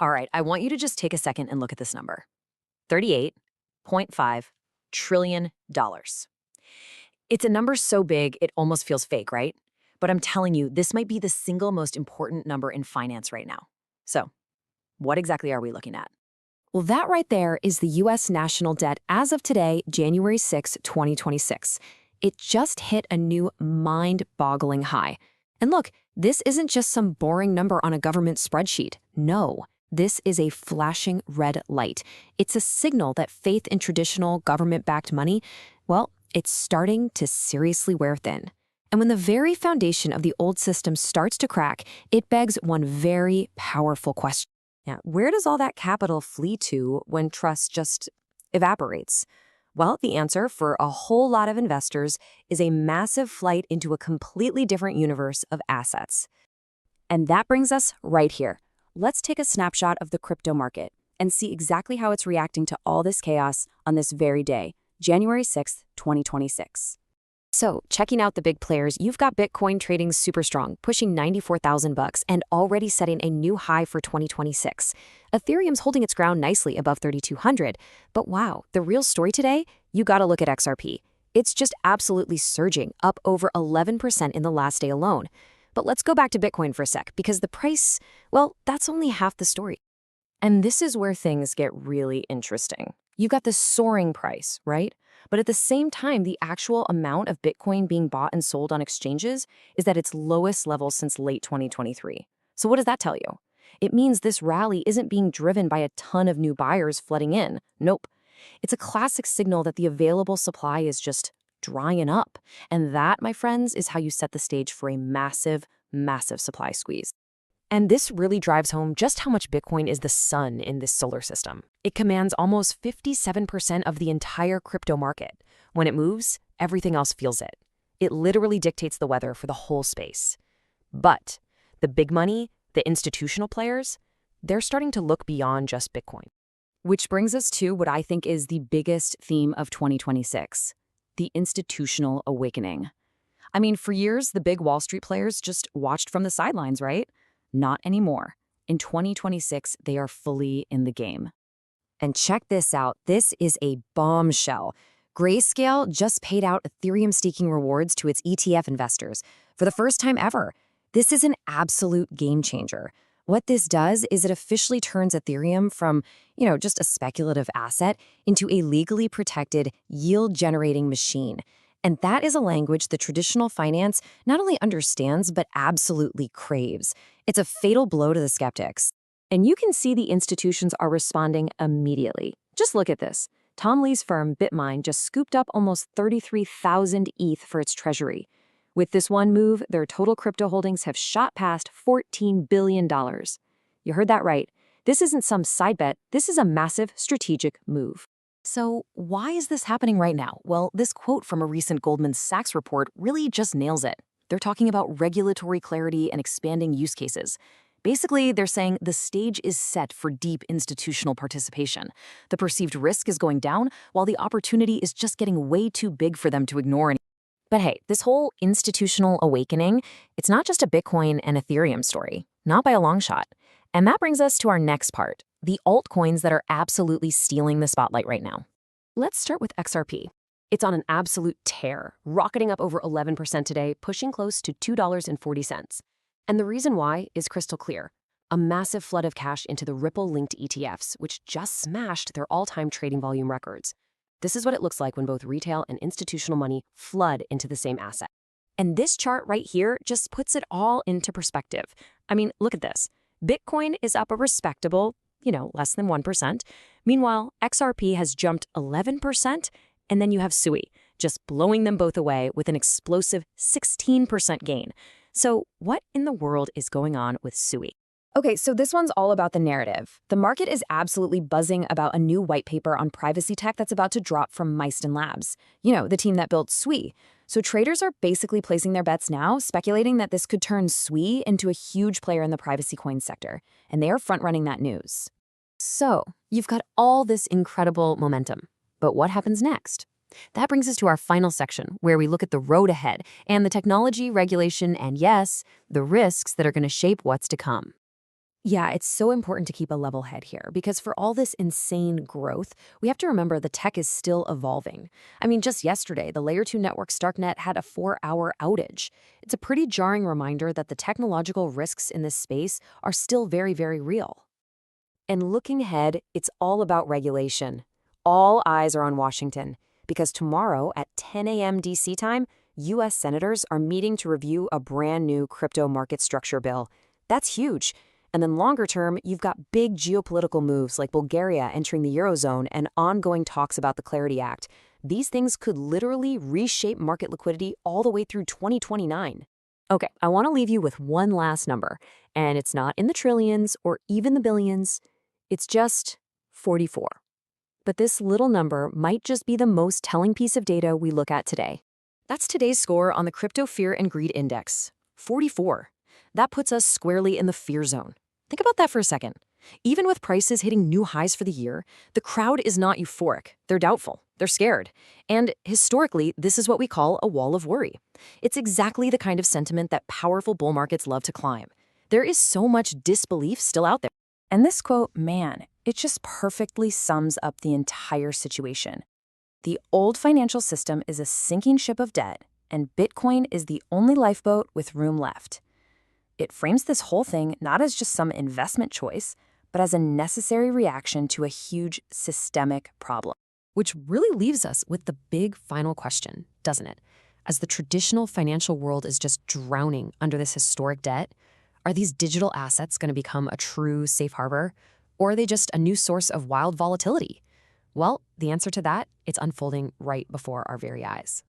All right, I want you to just take a second and look at this number. $38.5 trillion. It's a number so big, it almost feels fake, right? But I'm telling you, this might be the single most important number in finance right now. So, what exactly are we looking at? Well, that right there is the U.S. national debt as of today, January 6, 2026. It just hit a new mind-boggling high. And look, this isn't just some boring number on a government spreadsheet. No, this is a flashing red light. It's a signal that faith in traditional government-backed money, well, it's starting to seriously wear thin. And when the very foundation of the old system starts to crack, it begs one very powerful question. Now, where does all that capital flee to when trust just evaporates? Well, the answer for a whole lot of investors is a massive flight into a completely different universe of assets. And that brings us right here. Let's take a snapshot of the crypto market and see exactly how it's reacting to all this chaos on this very day, January 6th, 2026. So, checking out the big players, you've got Bitcoin trading super strong, pushing $94,000 and already setting a new high for 2026. Ethereum's holding its ground nicely above 3,200. But wow, the real story today? You gotta look at XRP. It's just absolutely surging, up over 11% in the last day alone. But let's go back to Bitcoin for a sec, because the price, well, that's only half the story. And this is where things get really interesting. You've got the soaring price, right? But at the same time, the actual amount of Bitcoin being bought and sold on exchanges is at its lowest level since late 2023. So what does that tell you? It means this rally isn't being driven by a ton of new buyers flooding in. Nope. It's a classic signal that the available supply is just drying up. And that, my friends, is how you set the stage for a massive, massive supply squeeze. And this really drives home just how much Bitcoin is the sun in this solar system. It commands almost 57% of the entire crypto market. When it moves, everything else feels it. It literally dictates the weather for the whole space. But the big money, the institutional players, they're starting to look beyond just Bitcoin. Which brings us to what I think is the biggest theme of 2026, the institutional awakening. I mean, for years, the big Wall Street players just watched from the sidelines, right? Not anymore. In 2026, they are fully in the game. And check this out. This is a bombshell. Grayscale just paid out Ethereum staking rewards to its ETF investors for the first time ever. This is an absolute game changer. What this does is it officially turns Ethereum from, just a speculative asset into a legally protected, yield-generating machine. And that is a language that traditional finance not only understands, but absolutely craves. It's a fatal blow to the skeptics. And you can see the institutions are responding immediately. Just look at this. Tom Lee's firm, BitMine, just scooped up almost 33,000 ETH for its treasury. With this one move, their total crypto holdings have shot past $14 billion. You heard that right. This isn't some side bet. This is a massive strategic move. So why is this happening right now? Well, this quote from a recent Goldman Sachs report really just nails it. They're talking about regulatory clarity and expanding use cases. Basically, they're saying the stage is set for deep institutional participation. The perceived risk is going down, while the opportunity is just getting way too big for them to ignore. But hey, this whole institutional awakening, it's not just a Bitcoin and Ethereum story, not by a long shot. And that brings us to our next part, the altcoins that are absolutely stealing the spotlight right now. Let's start with XRP. It's on an absolute tear, rocketing up over 11% today, pushing close to $2.40. And the reason why is crystal clear. A massive flood of cash into the Ripple-linked ETFs, which just smashed their all-time trading volume records. This is what it looks like when both retail and institutional money flood into the same asset. And this chart right here just puts it all into perspective. I mean, look at this. Bitcoin is up a respectable, less than 1%. Meanwhile, XRP has jumped 11%, and then you have SUI, just blowing them both away with an explosive 16% gain. So what in the world is going on with SUI? Okay, so this one's all about the narrative. The market is absolutely buzzing about a new white paper on privacy tech that's about to drop from Amidst Labs, the team that built SUI. So traders are basically placing their bets now, speculating that this could turn SUI into a huge player in the privacy coin sector, and they are front-running that news. So you've got all this incredible momentum, but what happens next? That brings us to our final section, where we look at the road ahead and the technology, regulation, and yes, the risks that are going to shape what's to come. Yeah, it's so important to keep a level head here because for all this insane growth, we have to remember the tech is still evolving. I mean, just yesterday, the Layer 2 network Starknet had a 4-hour outage. It's a pretty jarring reminder that the technological risks in this space are still very, very real. And looking ahead, it's all about regulation. All eyes are on Washington because tomorrow at 10 a.m. DC time, U.S. senators are meeting to review a brand new crypto market structure bill. That's huge. And then longer term, you've got big geopolitical moves like Bulgaria entering the Eurozone and ongoing talks about the Clarity Act. These things could literally reshape market liquidity all the way through 2029. Okay, I want to leave you with one last number, and it's not in the trillions or even the billions. It's just 44. But this little number might just be the most telling piece of data we look at today. That's today's score on the Crypto Fear and Greed Index, 44. That puts us squarely in the fear zone. Think about that for a second. Even with prices hitting new highs for the year, the crowd is not euphoric. They're doubtful. They're scared. And historically, this is what we call a wall of worry. It's exactly the kind of sentiment that powerful bull markets love to climb. There is so much disbelief still out there. And this quote, man, it just perfectly sums up the entire situation. The old financial system is a sinking ship of debt, and Bitcoin is the only lifeboat with room left. It frames this whole thing not as just some investment choice, but as a necessary reaction to a huge systemic problem. Which really leaves us with the big final question, doesn't it? As the traditional financial world is just drowning under this historic debt, are these digital assets going to become a true safe harbor? Or are they just a new source of wild volatility? Well, the answer to that, it's unfolding right before our very eyes.